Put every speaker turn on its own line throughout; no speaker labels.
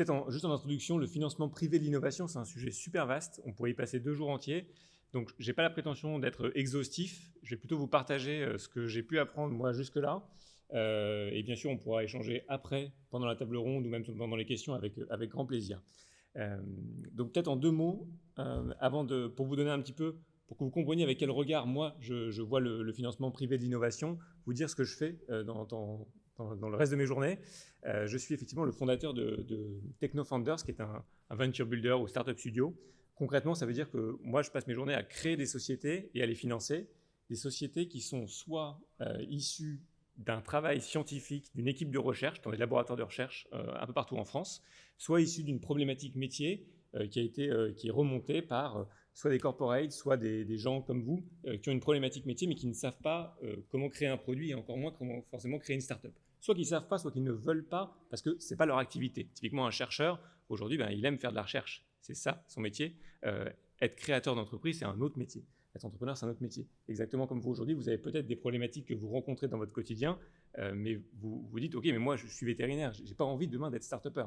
peut-être juste en introduction, le financement privé de l'innovation, c'est un sujet super vaste. On pourrait y passer 2 jours entiers. Donc, je n'ai pas la prétention d'être exhaustif. Je vais plutôt vous partager ce que j'ai pu apprendre moi jusque-là. Et bien sûr, on pourra échanger après, pendant la table ronde ou même pendant les questions avec grand plaisir. Donc, peut-être en 2 mots, pour vous donner un petit peu, pour que vous compreniez avec quel regard moi je vois le financement privé de l'innovation, vous dire ce que je fais dans le reste de mes journées. Je suis effectivement le fondateur de Techno Founders, qui est un venture builder ou startup studio. Concrètement, ça veut dire que moi, je passe mes journées à créer des sociétés et à les financer. Des sociétés qui sont soit issues d'un travail scientifique, d'une équipe de recherche, dans des laboratoires de recherche un peu partout en France, soit issues d'une problématique métier qui est remontée par soit des corporates, soit des gens comme vous qui ont une problématique métier mais qui ne savent pas comment créer un produit et encore moins comment forcément créer une start-up. Soit qu'ils ne savent pas, soit qu'ils ne veulent pas parce que ce n'est pas leur activité. Typiquement, un chercheur, aujourd'hui, il aime faire de la recherche. C'est ça, son métier. Être créateur d'entreprise, c'est un autre métier. Être entrepreneur, c'est un autre métier. Exactement comme vous aujourd'hui, vous avez peut-être des problématiques que vous rencontrez dans votre quotidien, mais vous vous dites, ok, mais moi je suis vétérinaire, j'ai pas envie demain d'être start-upper.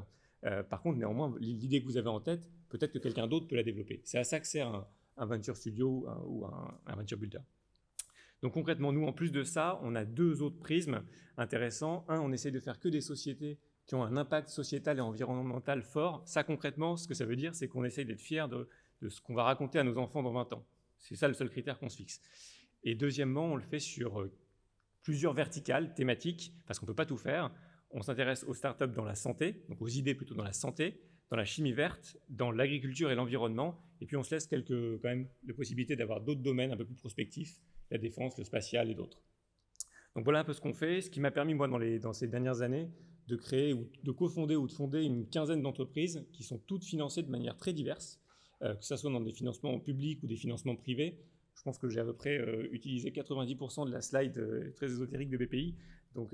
Par contre, néanmoins, l'idée que vous avez en tête, peut-être que quelqu'un d'autre peut la développer. C'est à ça que sert un venture studio ou un venture builder. Donc concrètement, nous, en plus de ça, on a 2 autres prismes intéressants. Un, on essaye de faire que des sociétés qui ont un impact sociétal et environnemental fort. Ça, concrètement, ce que ça veut dire, c'est qu'on essaye d'être fiers de ce qu'on va raconter à nos enfants dans 20 ans. C'est ça le seul critère qu'on se fixe. Et deuxièmement, on le fait sur plusieurs verticales thématiques, parce qu'on ne peut pas tout faire. On s'intéresse aux startups dans la santé, donc aux idées plutôt dans la santé, dans la chimie verte, dans l'agriculture et l'environnement, et puis on se laisse quand même de possibilités d'avoir d'autres domaines un peu plus prospectifs, la défense, le spatial et d'autres. Donc voilà un peu ce qu'on fait, ce qui m'a permis moi dans ces dernières années de créer ou de cofonder ou de fonder une quinzaine d'entreprises qui sont toutes financées de manière très diverse, que ce soit dans des financements publics ou des financements privés. Je pense que j'ai à peu près utilisé 90% de la slide très ésotérique de BPI. Donc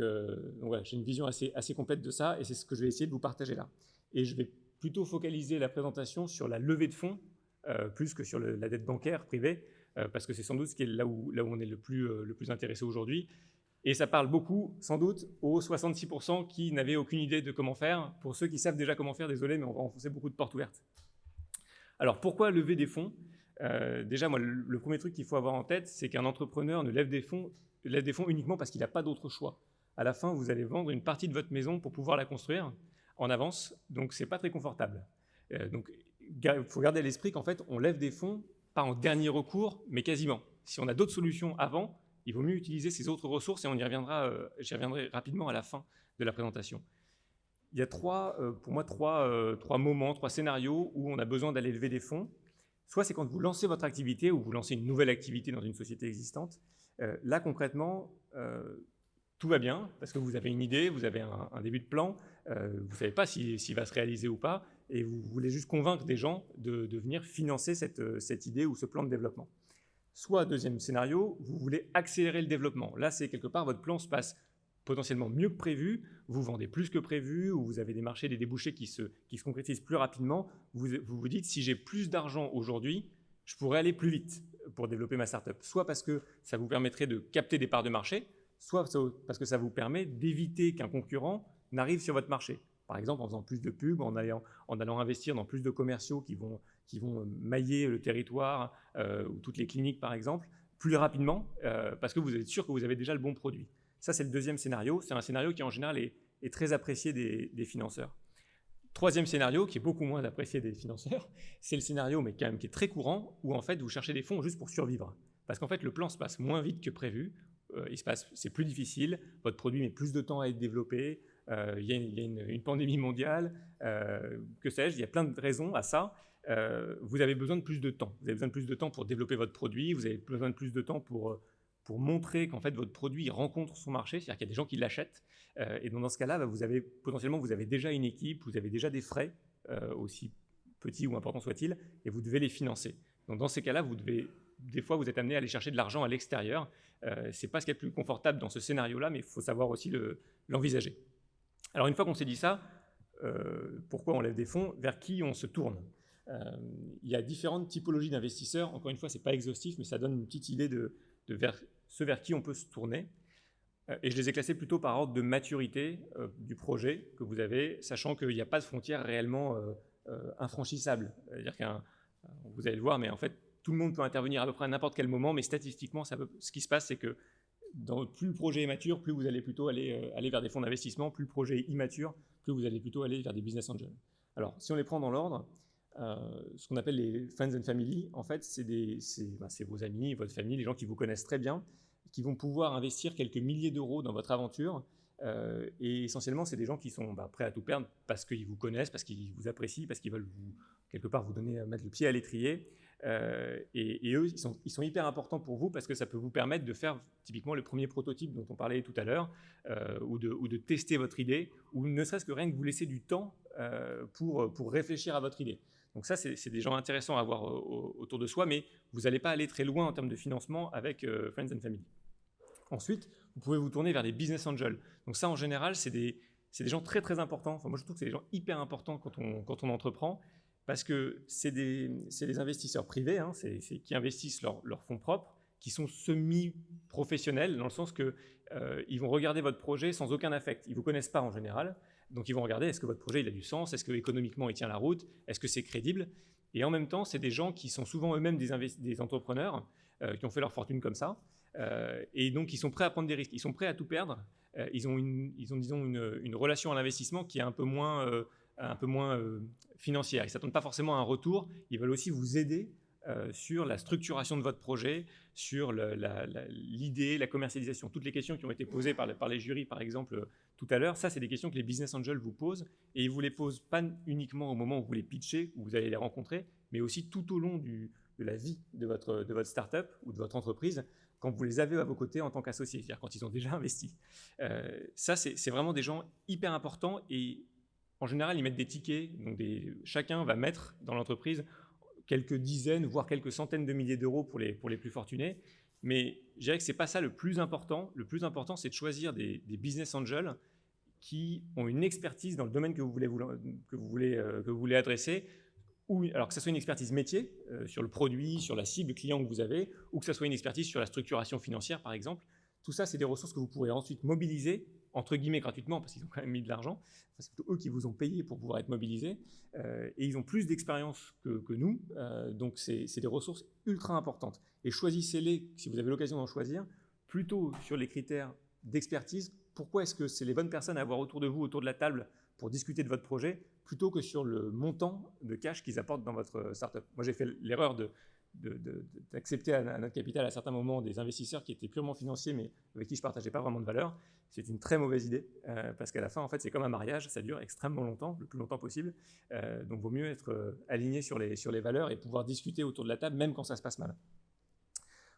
voilà, j'ai une vision assez complète de ça et c'est ce que je vais essayer de vous partager là. Et je vais plutôt focaliser la présentation sur la levée de fonds plus que sur la dette bancaire privée parce que c'est sans doute là où on est le plus intéressé aujourd'hui. Et ça parle beaucoup, sans doute, aux 66% qui n'avaient aucune idée de comment faire. Pour ceux qui savent déjà comment faire, désolé, mais on va enfoncer beaucoup de portes ouvertes. Alors, pourquoi lever des fonds ? Déjà, moi, le premier truc qu'il faut avoir en tête, c'est qu'un entrepreneur ne lève des fonds uniquement parce qu'il n'a pas d'autre choix. À la fin, vous allez vendre une partie de votre maison pour pouvoir la construire en avance, donc ce n'est pas très confortable. Donc, il faut garder à l'esprit qu'en fait, on lève des fonds, pas en dernier recours, mais quasiment. Si on a d'autres solutions avant, il vaut mieux utiliser ces autres ressources et j'y reviendrai rapidement à la fin de la présentation. Il y a pour moi trois moments, 3 scénarios où on a besoin d'aller lever des fonds. Soit c'est quand vous lancez votre activité ou vous lancez une nouvelle activité dans une société existante. Là, concrètement, tout va bien parce que vous avez une idée, vous avez un début de plan, vous ne savez pas s'il va se réaliser ou pas et vous voulez juste convaincre des gens de venir financer cette idée ou ce plan de développement. Soit, deuxième scénario, vous voulez accélérer le développement. Là, c'est quelque part, votre plan se passe potentiellement mieux que prévu, vous vendez plus que prévu, ou vous avez des marchés, des débouchés qui se concrétisent plus rapidement. Vous vous dites, si j'ai plus d'argent aujourd'hui, je pourrais aller plus vite pour développer ma startup. Soit parce que ça vous permettrait de capter des parts de marché, soit parce que ça vous permet d'éviter qu'un concurrent n'arrive sur votre marché. Par exemple, en faisant plus de pubs, en allant investir dans plus de commerciaux qui vont mailler le territoire, ou toutes les cliniques par exemple, plus rapidement, parce que vous êtes sûr que vous avez déjà le bon produit. Ça, c'est le deuxième scénario. C'est un scénario qui, en général, est très apprécié des financeurs. Troisième scénario, qui est beaucoup moins apprécié des financeurs, c'est le scénario, mais quand même qui est très courant, où en fait, vous cherchez des fonds juste pour survivre. Parce qu'en fait, le plan se passe moins vite que prévu, c'est plus difficile, votre produit met plus de temps à être développé, il y a une pandémie mondiale, que sais-je, il y a plein de raisons à ça. Vous avez besoin de plus de temps. Vous avez besoin de plus de temps pour développer votre produit, vous avez besoin de plus de temps pour montrer qu'en fait votre produit rencontre son marché, c'est-à-dire qu'il y a des gens qui l'achètent. Et donc dans ce cas-là, vous avez déjà une équipe, vous avez déjà des frais, aussi petits ou importants soient-ils, et vous devez les financer. Donc dans ces cas-là, des fois, vous êtes amené à aller chercher de l'argent à l'extérieur. Ce n'est pas ce qui est le plus confortable dans ce scénario-là, mais il faut savoir aussi l'envisager. Alors une fois qu'on s'est dit ça, pourquoi on lève des fonds, vers qui on se tourne ? Il y a différentes typologies d'investisseurs. Encore une fois, ce n'est pas exhaustif, mais ça donne une petite idée de vers qui on peut se tourner. Et je les ai classés plutôt par ordre de maturité du projet que vous avez, sachant qu'il n'y a pas de frontière réellement infranchissable. C'est-à-dire vous allez le voir, mais en fait, tout le monde peut intervenir à peu près à n'importe quel moment, mais statistiquement, ce qui se passe, c'est que plus le projet est mature, plus vous allez plutôt aller vers des fonds d'investissement, plus le projet est immature, plus vous allez plutôt aller vers des business angels. Alors, si on les prend dans l'ordre, ce qu'on appelle les friends and family, en fait, c'est vos amis, votre famille, les gens qui vous connaissent très bien, qui vont pouvoir investir quelques milliers d'euros dans votre aventure. Et essentiellement, c'est des gens qui sont prêts à tout perdre parce qu'ils vous connaissent, parce qu'ils vous apprécient, parce qu'ils veulent quelque part vous donner, mettre le pied à l'étrier. Et eux, ils sont hyper importants pour vous parce que ça peut vous permettre de faire typiquement le premier prototype dont on parlait tout à l'heure, ou de tester votre idée, ou ne serait-ce que rien que vous laisser du temps pour réfléchir à votre idée. Donc ça, c'est des gens intéressants à avoir autour de soi, mais vous n'allez pas aller très loin en termes de financement avec Friends and Family. Ensuite, vous pouvez vous tourner vers des business angels. Donc ça, en général, c'est des gens très très importants. Enfin, moi, je trouve que c'est des gens hyper importants quand on entreprend, parce que c'est des investisseurs privés, hein, qui investissent leurs fonds propres, qui sont semi-professionnels, dans le sens qu'ils vont regarder votre projet sans aucun affect. Ils ne vous connaissent pas en général, donc ils vont regarder est-ce que votre projet il a du sens, est-ce qu'économiquement il tient la route, est-ce que c'est crédible. Et en même temps, c'est des gens qui sont souvent eux-mêmes des entrepreneurs, qui ont fait leur fortune comme ça, et donc ils sont prêts à prendre des risques, ils sont prêts à tout perdre. Ils ont disons une relation à l'investissement qui est un peu moins financière. Ils ne s'attendent pas forcément à un retour, ils veulent aussi vous aider sur la structuration de votre projet, sur l'idée, la commercialisation. Toutes les questions qui ont été posées par les jurys, par exemple, tout à l'heure, ça, c'est des questions que les business angels vous posent, et ils ne vous les posent pas uniquement au moment où vous les pitchez, où vous allez les rencontrer, mais aussi tout au long de la vie de votre start-up ou de votre entreprise, quand vous les avez à vos côtés en tant qu'associés, c'est-à-dire quand ils ont déjà investi. Ça, c'est vraiment des gens hyper importants, et en général, ils mettent des tickets, donc chacun va mettre dans l'entreprise quelques dizaines, voire quelques centaines de milliers d'euros pour les plus fortunés. Mais je dirais que ce n'est pas ça le plus important. Le plus important, c'est de choisir des business angels qui ont une expertise dans le domaine que vous voulez adresser, alors que ce soit une expertise métier sur le produit, sur la cible client que vous avez, ou que ce soit une expertise sur la structuration financière, par exemple. Tout ça, c'est des ressources que vous pourrez ensuite mobiliser, entre guillemets gratuitement, parce qu'ils ont quand même mis de l'argent. Enfin, c'est plutôt eux qui vous ont payé pour pouvoir être mobilisés. Et ils ont plus d'expérience que nous. Donc, c'est des ressources ultra importantes. Et choisissez-les, si vous avez l'occasion d'en choisir, plutôt sur les critères d'expertise. Pourquoi est-ce que c'est les bonnes personnes à avoir autour de vous, autour de la table, pour discuter de votre projet, plutôt que sur le montant de cash qu'ils apportent dans votre startup. Moi, j'ai fait l'erreur d'accepter à notre capital à certains moments des investisseurs qui étaient purement financiers, mais avec qui je ne partageais pas vraiment de valeur. C'est une très mauvaise idée, parce qu'à la fin, en fait, c'est comme un mariage, ça dure extrêmement longtemps, le plus longtemps possible. Donc, il vaut mieux être aligné sur les valeurs et pouvoir discuter autour de la table, même quand ça se passe mal.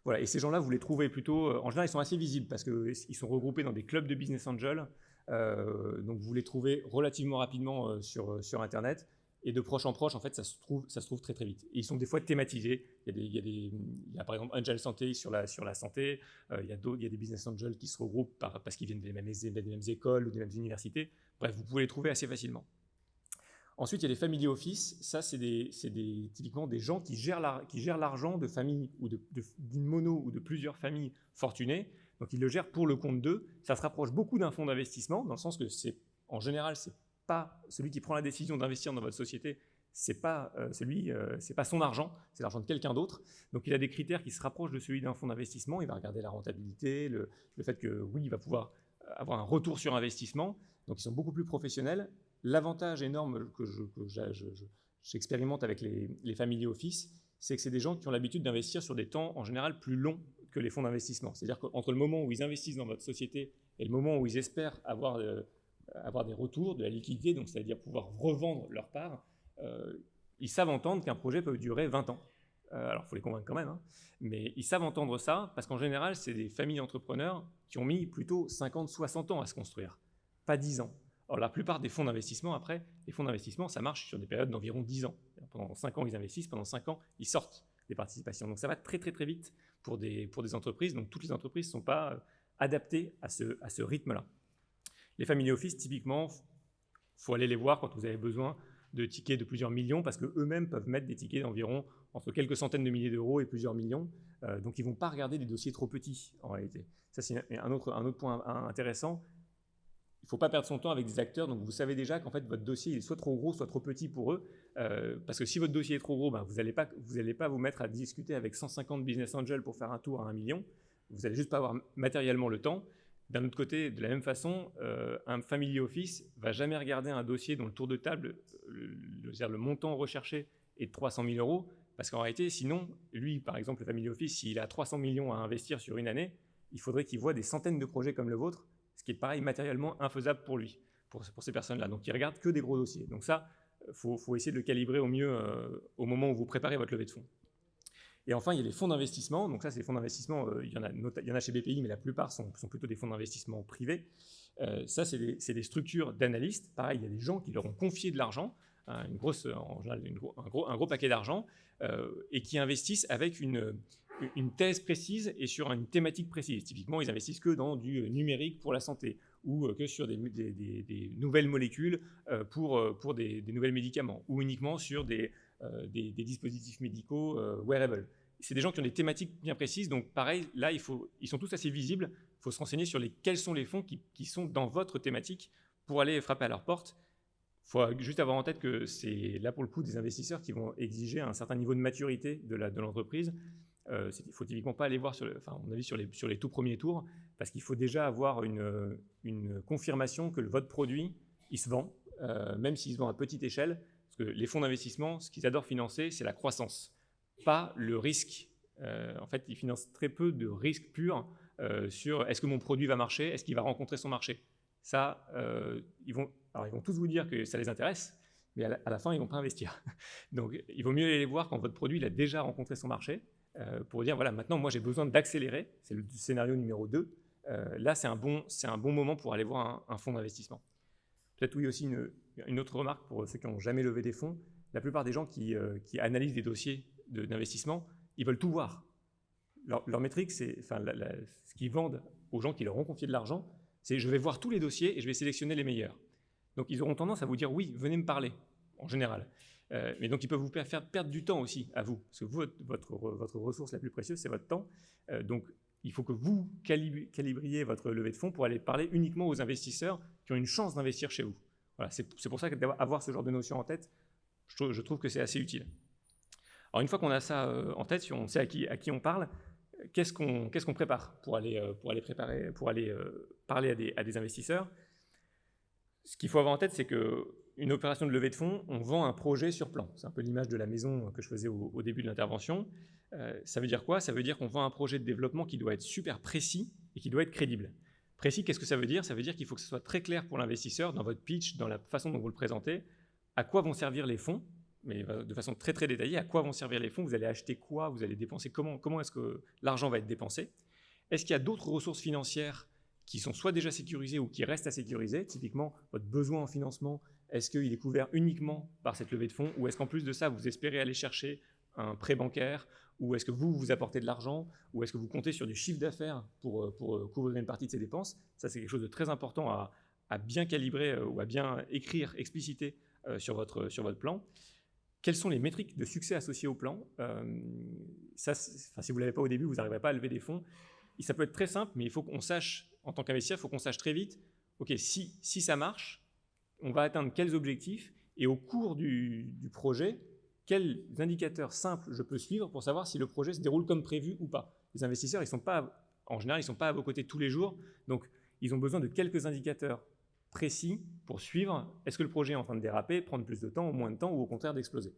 Voilà, et ces gens-là, vous les trouvez plutôt... en général, ils sont assez visibles, parce qu'ils sont regroupés dans des clubs de business angels. Donc, vous les trouvez relativement rapidement sur Internet. Et de proche en proche, en fait, ça se trouve très très vite. Et ils sont des fois thématisés. Il y a par exemple Angel Santé sur la santé. Il y a des business angels qui se regroupent parce qu'ils viennent des mêmes écoles ou des mêmes universités. Bref, vous pouvez les trouver assez facilement. Ensuite, il y a les family office. Ça, c'est typiquement des gens qui gèrent l'argent de familles ou d'une mono ou de plusieurs familles fortunées. Donc, ils le gèrent pour le compte d'eux. Ça se rapproche beaucoup d'un fonds d'investissement, dans le sens que en général, c'est pas celui qui prend la décision d'investir dans votre société, c'est pas son argent, c'est l'argent de quelqu'un d'autre. Donc il a des critères qui se rapprochent de celui d'un fonds d'investissement. Il va regarder la rentabilité, le fait que oui, il va pouvoir avoir un retour sur investissement. Donc ils sont beaucoup plus professionnels. L'avantage énorme que j'expérimente avec les family office, c'est que c'est des gens qui ont l'habitude d'investir sur des temps en général plus longs que les fonds d'investissement. C'est-à-dire qu'entre le moment où ils investissent dans votre société et le moment où ils espèrent avoir des retours, de la liquidité, donc c'est-à-dire pouvoir revendre leur part, ils savent entendre qu'un projet peut durer 20 ans. Alors, il faut les convaincre quand même, hein, mais ils savent entendre ça parce qu'en général, c'est des familles d'entrepreneurs qui ont mis plutôt 50, 60 ans à se construire, pas 10 ans. Alors, la plupart des fonds d'investissement, après, les fonds d'investissement, ça marche sur des périodes d'environ 10 ans. Pendant 5 ans, ils investissent, pendant 5 ans, ils sortent des participations. Donc, ça va très, très, très vite pour des entreprises. Donc, toutes les entreprises ne sont pas adaptées à ce rythme-là. Les family office, typiquement, il faut aller les voir quand vous avez besoin de tickets de plusieurs millions parce qu'eux-mêmes peuvent mettre des tickets d'environ entre quelques centaines de milliers d'euros et plusieurs millions. Donc ils ne vont pas regarder des dossiers trop petits en réalité. Ça, c'est un autre point intéressant. Il ne faut pas perdre son temps avec des acteurs, donc vous savez déjà qu'en fait votre dossier il est soit trop gros, soit trop petit pour eux, parce que si votre dossier est trop gros, vous n'allez pas vous mettre à discuter avec 150 business angels pour faire un tour à 1 million, vous n'allez juste pas avoir matériellement le temps. D'un autre côté, de la même façon, un family office ne va jamais regarder un dossier dont le tour de table, le montant recherché est de 300 000 euros, parce qu'en réalité, sinon, lui, par exemple, le family office, s'il a 300 millions à investir sur une année, il faudrait qu'il voit des centaines de projets comme le vôtre, ce qui est pareil matériellement infaisable pour lui, pour ces personnes-là. Donc, il ne regarde que des gros dossiers. Donc ça, faut essayer de le calibrer au mieux au moment où vous préparez votre levée de fonds. Et enfin, il y a les fonds d'investissement. Donc ça, c'est les fonds d'investissement, il y en a chez BPI, mais la plupart sont plutôt des fonds d'investissement privés. Ça, c'est des structures d'analystes. Pareil, il y a des gens qui leur ont confié de l'argent, en général, un gros paquet d'argent, et qui investissent avec une thèse précise et sur une thématique précise. Typiquement, ils investissent que dans du numérique pour la santé ou que sur des nouvelles molécules pour des nouveaux médicaments ou uniquement sur des dispositifs médicaux wearable. C'est des gens qui ont des thématiques bien précises, donc pareil, là, ils sont tous assez visibles. Il faut se renseigner sur quels sont les fonds qui sont dans votre thématique pour aller frapper à leur porte. Il faut juste avoir en tête que c'est là, pour le coup, des investisseurs qui vont exiger un certain niveau de maturité de l'entreprise. Il ne faut typiquement pas aller voir, à mon avis, sur les tout premiers tours, parce qu'il faut déjà avoir une confirmation que votre produit, il se vend, même s'il se vend à petite échelle. Parce que les fonds d'investissement, ce qu'ils adorent financer, c'est la croissance, pas le risque. En fait, ils financent très peu de risques purs sur est-ce que mon produit va marcher, est-ce qu'il va rencontrer son marché. Ça, ils vont tous vous dire que ça les intéresse, mais à la fin, ils ne vont pas investir. Donc, il vaut mieux aller les voir quand votre produit il a déjà rencontré son marché pour dire, voilà, maintenant, moi, j'ai besoin d'accélérer. C'est le scénario numéro 2. Là, c'est un bon moment pour aller voir un fonds d'investissement. Peut-être oui aussi une autre remarque pour ceux qui n'ont jamais levé des fonds. La plupart des gens qui analysent des dossiers d'investissement, ils veulent tout voir. Leur métrique, c'est, ce qu'ils vendent aux gens qui leur ont confié de l'argent, c'est je vais voir tous les dossiers et je vais sélectionner les meilleurs. Donc ils auront tendance à vous dire oui, venez me parler, en général. Mais donc ils peuvent vous faire perdre du temps aussi à vous, parce que votre ressource la plus précieuse, c'est votre temps. Donc il faut que vous calibriez votre levée de fonds pour aller parler uniquement aux investisseurs qui ont une chance d'investir chez vous. Voilà, c'est pour ça qu'avoir ce genre de notion en tête, je trouve que c'est assez utile. Alors une fois qu'on a ça en tête, si on sait à qui on parle, qu'est-ce qu'on prépare pour aller parler à des investisseurs? Ce qu'il faut avoir en tête, c'est qu'une opération de levée de fonds, on vend un projet sur plan. C'est un peu l'image de la maison que je faisais au début de l'intervention. Ça veut dire quoi? Ça veut dire qu'on vend un projet de développement qui doit être super précis et qui doit être crédible. Précis, qu'est-ce que ça veut dire? Ça veut dire qu'il faut que ce soit très clair pour l'investisseur, dans votre pitch, dans la façon dont vous le présentez, à quoi vont servir les fonds, mais de façon très très détaillée, à quoi vont servir les fonds, vous allez acheter quoi, vous allez dépenser, comment est-ce que l'argent va être dépensé. Est-ce qu'il y a d'autres ressources financières qui sont soit déjà sécurisées ou qui restent à sécuriser? Typiquement, votre besoin en financement, est-ce qu'il est couvert uniquement par cette levée de fonds, ou est-ce qu'en plus de ça, vous espérez aller chercher un prêt bancaire, ou est-ce que vous apportez de l'argent, ou est-ce que vous comptez sur du chiffre d'affaires pour couvrir une partie de ces dépenses? Ça, c'est quelque chose de très important à bien calibrer ou à bien écrire, expliciter sur votre plan. Quelles sont les métriques de succès associées au plan? Si vous ne l'avez pas au début, vous n'arriverez pas à lever des fonds. Et ça peut être très simple, mais il faut qu'on sache, en tant qu'investisseur, il faut qu'on sache très vite, OK, si ça marche, on va atteindre quels objectifs, et au cours du projet, quels indicateurs simples je peux suivre pour savoir si le projet se déroule comme prévu ou pas. Les investisseurs, en général, ils ne sont pas à vos côtés tous les jours, donc ils ont besoin de quelques indicateurs précis pour suivre est-ce que le projet est en train de déraper, prendre plus de temps ou moins de temps, ou au contraire d'exploser.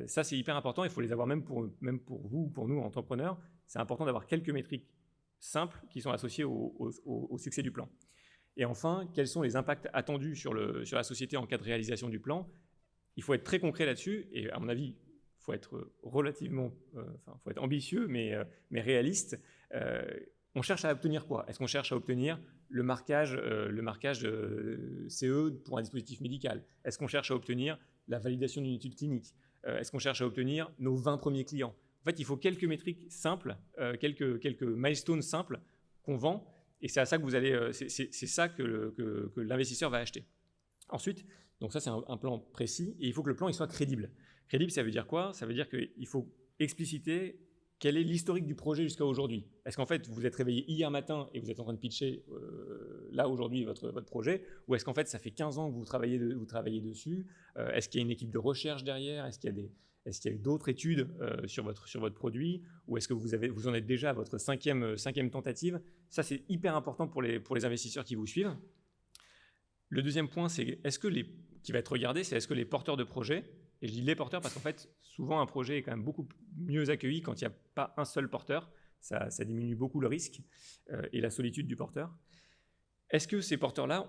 Ça, c'est hyper important, il faut les avoir même pour vous, pour nous, entrepreneurs. C'est important d'avoir quelques métriques simples qui sont associées au succès du plan. Et enfin, quels sont les impacts attendus sur la société en cas de réalisation du plan? Il faut être très concret là-dessus, et à mon avis, il faut être faut être ambitieux, mais réaliste. On cherche à obtenir quoi? Est-ce qu'on cherche à obtenir le marquage CE pour un dispositif médical? Est-ce qu'on cherche à obtenir la validation d'une étude clinique? Est-ce qu'on cherche à obtenir nos 20 premiers clients? En fait, il faut quelques métriques simples, quelques milestones simples qu'on vend, et c'est à ça que c'est ça que l'investisseur va acheter. Ensuite, Donc ça, c'est un plan précis, et il faut que le plan il soit crédible. Crédible, ça veut dire quoi? Ça veut dire qu'il faut expliciter quel est l'historique du projet jusqu'à aujourd'hui. Est-ce qu'en fait, vous êtes réveillé hier matin et vous êtes en train de pitcher là aujourd'hui votre projet, ou est-ce qu'en fait, ça fait 15 ans que vous travaillez dessus? Est-ce qu'il y a une équipe de recherche derrière? Est-ce qu'il y a eu d'autres études sur votre produit, ou est-ce que vous en êtes déjà à votre cinquième tentative? Ça, c'est hyper important pour les investisseurs qui vous suivent. Le deuxième point, c'est qui va être regardé, c'est est-ce que les porteurs de projet, et je dis les porteurs parce qu'en fait, souvent un projet est quand même beaucoup mieux accueilli quand il n'y a pas un seul porteur, ça diminue beaucoup le risque et la solitude du porteur. Est-ce que ces porteurs-là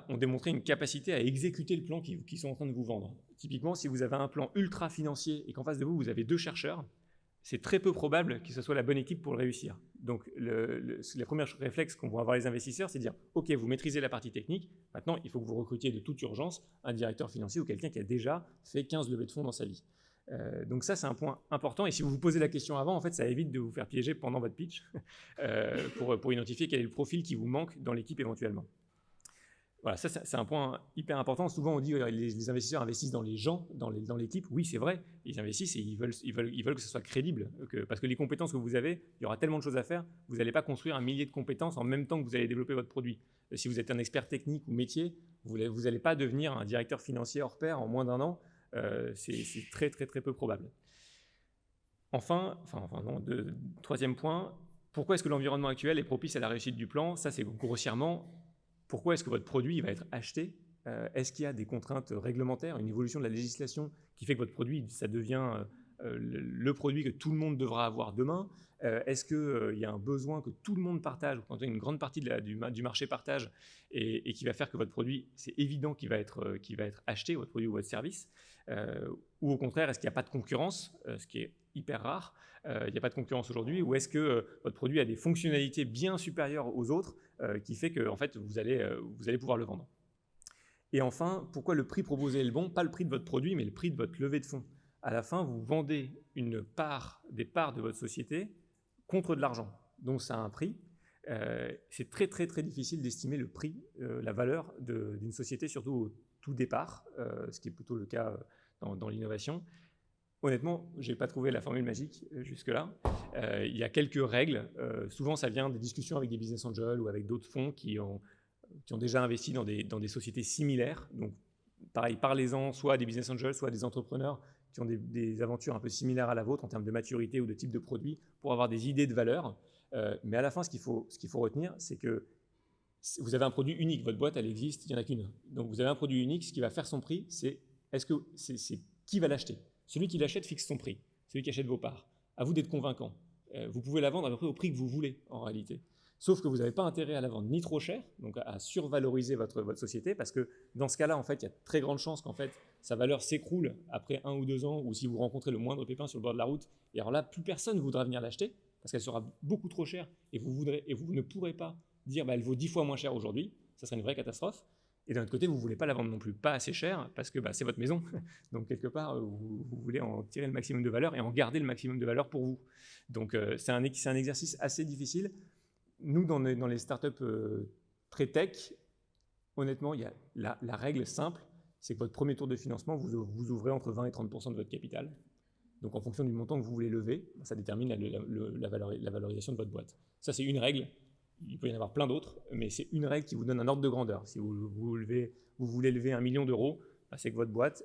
ont démontré une capacité à exécuter le plan qu'ils sont en train de vous vendre? Typiquement, si vous avez un plan ultra financier et qu'en face de vous, vous avez 2 chercheurs, c'est très peu probable que ce soit la bonne équipe pour le réussir. Donc, les premiers réflexes qu'on va avoir les investisseurs, c'est de dire « Ok, vous maîtrisez la partie technique, maintenant, il faut que vous recrutiez de toute urgence un directeur financier ou quelqu'un qui a déjà fait 15 levées de fonds dans sa vie. » Donc ça, c'est un point important. Et si vous vous posez la question avant, en fait, ça évite de vous faire piéger pendant votre pitch pour identifier quel est le profil qui vous manque dans l'équipe éventuellement. Voilà, ça c'est un point hyper important. Souvent on dit que les investisseurs investissent dans les gens, dans l'équipe. Oui, c'est vrai, ils investissent et ils veulent que ce soit crédible. Parce que les compétences que vous avez, il y aura tellement de choses à faire, vous n'allez pas construire 1 millier de compétences en même temps que vous allez développer votre produit. Si vous êtes un expert technique ou métier, vous n'allez pas devenir un directeur financier hors pair en moins d'1 an. C'est très très très peu probable. Troisième point, pourquoi est-ce que l'environnement actuel est propice à la réussite du plan? Ça, c'est grossièrement... Pourquoi est-ce que votre produit va être acheté? Est-ce qu'il y a des contraintes réglementaires, une évolution de la législation qui fait que votre produit, ça devient le produit que tout le monde devra avoir demain? Est-ce qu'il y a un besoin que tout le monde partage, ou quand une grande partie du marché partage, et qui va faire que votre produit, c'est évident qu'il va être acheté, votre produit ou votre service? Ou au contraire, est-ce qu'il n'y a pas de concurrence, ce qui est hyper rare? Il n'y a pas de concurrence aujourd'hui, ou est-ce que votre produit a des fonctionnalités bien supérieures aux autres qui fait que en fait, vous allez pouvoir le vendre? Et enfin, pourquoi le prix proposé est le bon? Pas le prix de votre produit, mais le prix de votre levée de fonds. À la fin, vous vendez des parts de votre société contre de l'argent. Donc ça a un prix. C'est très très très difficile d'estimer le prix, la valeur d'une société, surtout au tout départ, ce qui est plutôt le cas dans l'innovation. Honnêtement, je n'ai pas trouvé la formule magique jusque-là. Il y a quelques règles. Souvent, ça vient des discussions avec des business angels ou avec d'autres fonds qui ont déjà investi dans des sociétés similaires. Donc, pareil, parlez-en soit à des business angels, soit à des entrepreneurs qui ont des aventures un peu similaires à la vôtre en termes de maturité ou de type de produit pour avoir des idées de valeur. Mais à la fin, ce qu'il faut retenir, c'est que vous avez un produit unique. Votre boîte, elle existe, il n'y en a qu'une. Donc, vous avez un produit unique. Ce qui va faire son prix, c'est qui va l'acheter? Celui qui l'achète fixe son prix, celui qui achète vos parts. À vous d'être convaincant. Vous pouvez la vendre à peu près au prix que vous voulez, en réalité. Sauf que vous n'avez pas intérêt à la vendre ni trop cher, donc à survaloriser votre société, parce que dans ce cas-là, en fait, il y a très grande chance qu'en fait, sa valeur s'écroule après 1 ou 2 ans, ou si vous rencontrez le moindre pépin sur le bord de la route. Et alors là, plus personne ne voudra venir l'acheter, parce qu'elle sera beaucoup trop chère, et vous ne pourrez pas dire elle vaut 10 fois moins cher aujourd'hui. Ça serait une vraie catastrophe. Et d'un autre côté, vous ne voulez pas la vendre non plus pas assez cher, parce que c'est votre maison. Donc, quelque part, vous voulez en tirer le maximum de valeur et en garder le maximum de valeur pour vous. Donc, c'est un exercice assez difficile. Nous, dans les startups très tech, honnêtement, il y a la règle simple, c'est que votre premier tour de financement, vous ouvrez entre 20 et 30% de votre capital. Donc, en fonction du montant que vous voulez lever, ça détermine la valorisation de votre boîte. Ça, c'est une règle. Il peut y en avoir plein d'autres, mais c'est une règle qui vous donne un ordre de grandeur. Si vous voulez lever 1 million d'euros, c'est que votre boîte,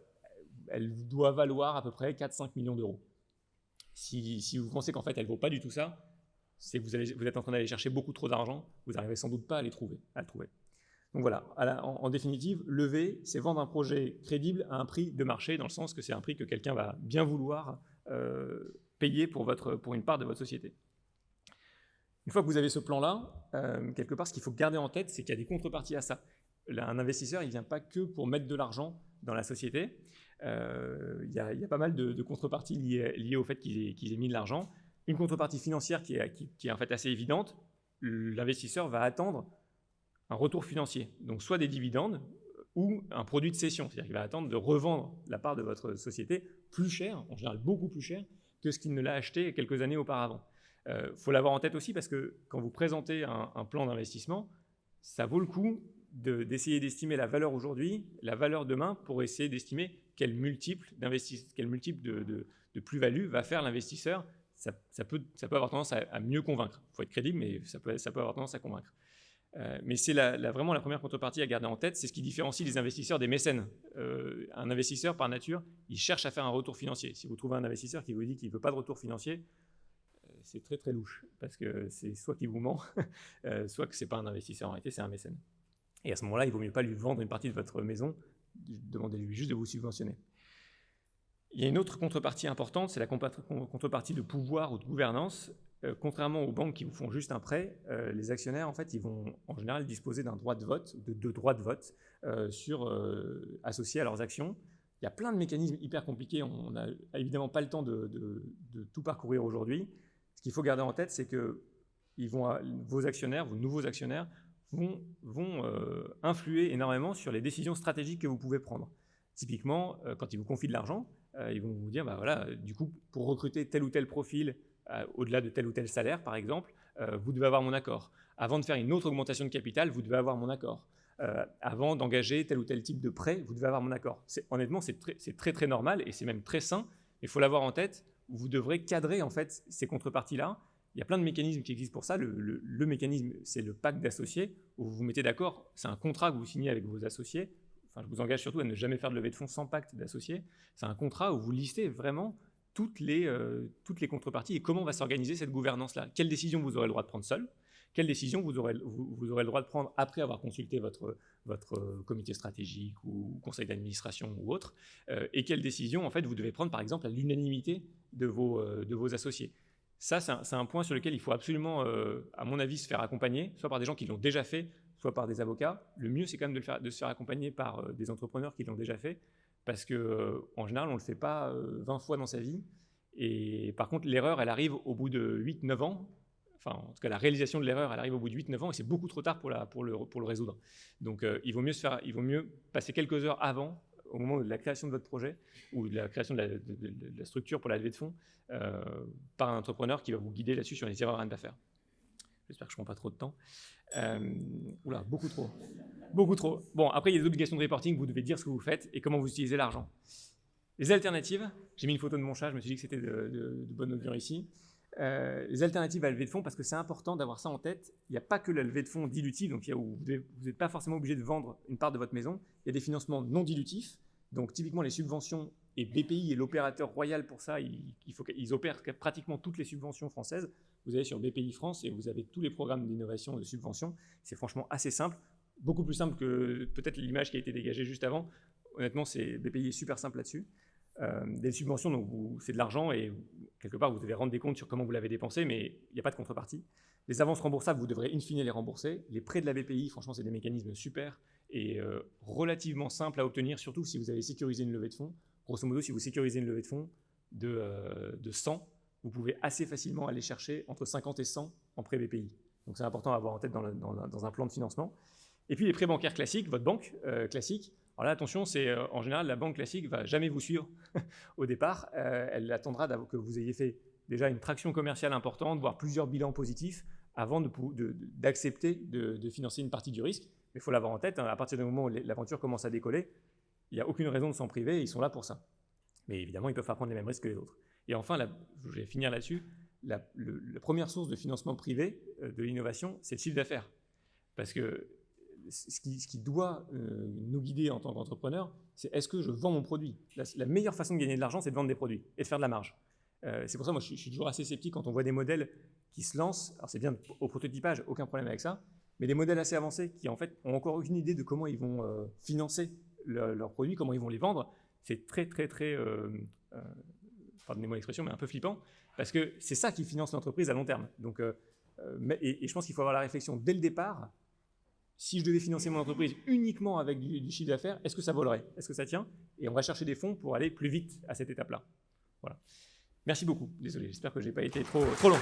elle doit valoir à peu près 4-5 millions d'euros. Si vous pensez qu'en fait, elle ne vaut pas du tout ça, c'est que vous êtes en train d'aller chercher beaucoup trop d'argent, vous n'arrivez sans doute pas à le trouver. Donc voilà, en définitive, lever, c'est vendre un projet crédible à un prix de marché, dans le sens que c'est un prix que quelqu'un va bien vouloir payer pour une part de votre société. Une fois que vous avez ce plan-là, quelque part, ce qu'il faut garder en tête, c'est qu'il y a des contreparties à ça. Un investisseur, il ne vient pas que pour mettre de l'argent dans la société. Il y a pas mal de contreparties liées au fait qu'ils aient mis de l'argent. Une contrepartie financière qui est en fait assez évidente. L'investisseur va attendre un retour financier, donc soit des dividendes ou un produit de cession. C'est-à-dire qu'il va attendre de revendre la part de votre société plus cher, en général beaucoup plus cher, que ce qu'il ne l'a acheté quelques années auparavant. Faut l'avoir en tête aussi parce que quand vous présentez un plan d'investissement, ça vaut le coup d'essayer d'estimer la valeur aujourd'hui, la valeur demain, pour essayer d'estimer quel multiple de plus-value va faire l'investisseur. Ça peut avoir tendance à mieux convaincre. Il faut être crédible, mais ça peut avoir tendance à convaincre. Mais c'est vraiment la première contrepartie à garder en tête, c'est ce qui différencie les investisseurs des mécènes. Un investisseur, par nature, il cherche à faire un retour financier. Si vous trouvez un investisseur qui vous dit qu'il ne veut pas de retour financier, c'est très très louche, parce que c'est soit qu'il vous ment, soit que ce n'est pas un investisseur, en réalité c'est un mécène. Et à ce moment-là, il ne vaut mieux pas lui vendre une partie de votre maison, demandez-lui juste de vous subventionner. Il y a une autre contrepartie importante, c'est la contrepartie de pouvoir ou de gouvernance. Contrairement aux banques qui vous font juste un prêt, les actionnaires, en fait, ils vont en général disposer d'un droit de vote, de deux droits de vote associés à leurs actions. Il y a plein de mécanismes hyper compliqués, on n'a évidemment pas le temps de tout parcourir aujourd'hui. Ce qu'il faut garder en tête, c'est que vos actionnaires, vos nouveaux actionnaires, vont influer énormément sur les décisions stratégiques que vous pouvez prendre. Typiquement, quand ils vous confient de l'argent, ils vont vous dire, bah voilà, du coup, pour recruter tel ou tel profil, au-delà de tel ou tel salaire, par exemple, vous devez avoir mon accord. Avant de faire une autre augmentation de capital, vous devez avoir mon accord. Avant d'engager tel ou tel type de prêt, vous devez avoir mon accord. Honnêtement, c'est très très normal et c'est même très sain. Il faut l'avoir en tête. Vous devrez cadrer en fait ces contreparties-là. Il y a plein de mécanismes qui existent pour ça. Le mécanisme, c'est le pacte d'associés, où vous vous mettez d'accord. C'est un contrat que vous signez avec vos associés. Enfin, je vous engage surtout à ne jamais faire de levée de fonds sans pacte d'associés. C'est un contrat où vous listez vraiment toutes les contreparties et comment va s'organiser cette gouvernance-là. Quelles décisions vous aurez le droit de prendre seul, quelles décisions vous aurez le droit de prendre après avoir consulté votre comité stratégique ou conseil d'administration ou autre, et quelles décisions en fait, vous devez prendre par exemple à l'unanimité de vos associés. Ça, c'est un point sur lequel il faut absolument, à mon avis, se faire accompagner, soit par des gens qui l'ont déjà fait, soit par des avocats. Le mieux, c'est quand même de se faire accompagner par des entrepreneurs qui l'ont déjà fait, parce qu'en général, on ne le fait pas 20 fois dans sa vie. Et par contre, l'erreur, elle arrive au bout de 8-9 ans. Enfin, en tout cas, la réalisation de l'erreur, elle arrive au bout de 8-9 ans, et c'est beaucoup trop tard pour le résoudre. Donc, il vaut mieux passer quelques heures avant, au moment de la création de votre projet, ou de la création de la structure pour la levée de fonds, par un entrepreneur qui va vous guider là-dessus sur les erreurs à ne pas faire. J'espère que je ne prends pas trop de temps. Oula, beaucoup trop. Beaucoup trop. Bon, après, il y a des obligations de reporting, vous devez dire ce que vous faites et comment vous utilisez l'argent. Les alternatives, j'ai mis une photo de mon chat, je me suis dit que c'était de bonne augure ici. Les alternatives à la levée de fonds, parce que c'est important d'avoir ça en tête. Il n'y a pas que la levée de fonds dilutive, donc vous n'êtes pas forcément obligé de vendre une part de votre maison. Il y a des financements non dilutifs, donc typiquement les subventions, et BPI est l'opérateur royal pour ça, ils opèrent pratiquement toutes les subventions françaises. Vous allez sur BPI France et vous avez tous les programmes d'innovation et de subvention. C'est franchement assez simple, beaucoup plus simple que peut-être l'image qui a été dégagée juste avant. Honnêtement, BPI est super simple là-dessus. Des subventions, donc c'est de l'argent et quelque part vous devez rendre des comptes sur comment vous l'avez dépensé, mais il n'y a pas de contrepartie. Les avances remboursables, vous devrez in fine les rembourser. Les prêts de la BPI, franchement, c'est des mécanismes super et relativement simples à obtenir, surtout si vous avez sécurisé une levée de fonds. Grosso modo, si vous sécurisez une levée de fonds de 100, vous pouvez assez facilement aller chercher entre 50 et 100 en prêt BPI. Donc c'est important à avoir en tête dans un plan de financement. Et puis les prêts bancaires classiques, votre banque classique. Alors là, attention, en général, la banque classique ne va jamais vous suivre au départ. Elle attendra que vous ayez fait déjà une traction commerciale importante, voire plusieurs bilans positifs, avant d'accepter de financer une partie du risque. Mais il faut l'avoir en tête, hein, à partir du moment où l'aventure commence à décoller, il n'y a aucune raison de s'en priver, ils sont là pour ça. Mais évidemment, ils ne peuvent pas prendre les mêmes risques que les autres. Et enfin, je vais finir là-dessus, la première source de financement privé de l'innovation, c'est le chiffre d'affaires. Parce que ce qui doit nous guider en tant qu'entrepreneur, c'est est-ce que je vends mon produit ? La meilleure façon de gagner de l'argent, c'est de vendre des produits et de faire de la marge. C'est pour ça, moi, je suis toujours assez sceptique quand on voit des modèles qui se lancent. Alors, c'est bien au prototypage, aucun problème avec ça, mais des modèles assez avancés qui, en fait, ont encore aucune idée de comment ils vont financer leurs produits, comment ils vont les vendre. C'est très, très, très, pardonnez-moi l'expression, mais un peu flippant, parce que c'est ça qui finance l'entreprise à long terme. Donc, et je pense qu'il faut avoir la réflexion dès le départ. Si je devais financer mon entreprise uniquement avec du chiffre d'affaires, est-ce que ça volerait ? Est-ce que ça tient ? Et on va chercher des fonds pour aller plus vite à cette étape-là. Voilà. Merci beaucoup. Désolé, j'espère que je n'ai pas été trop long.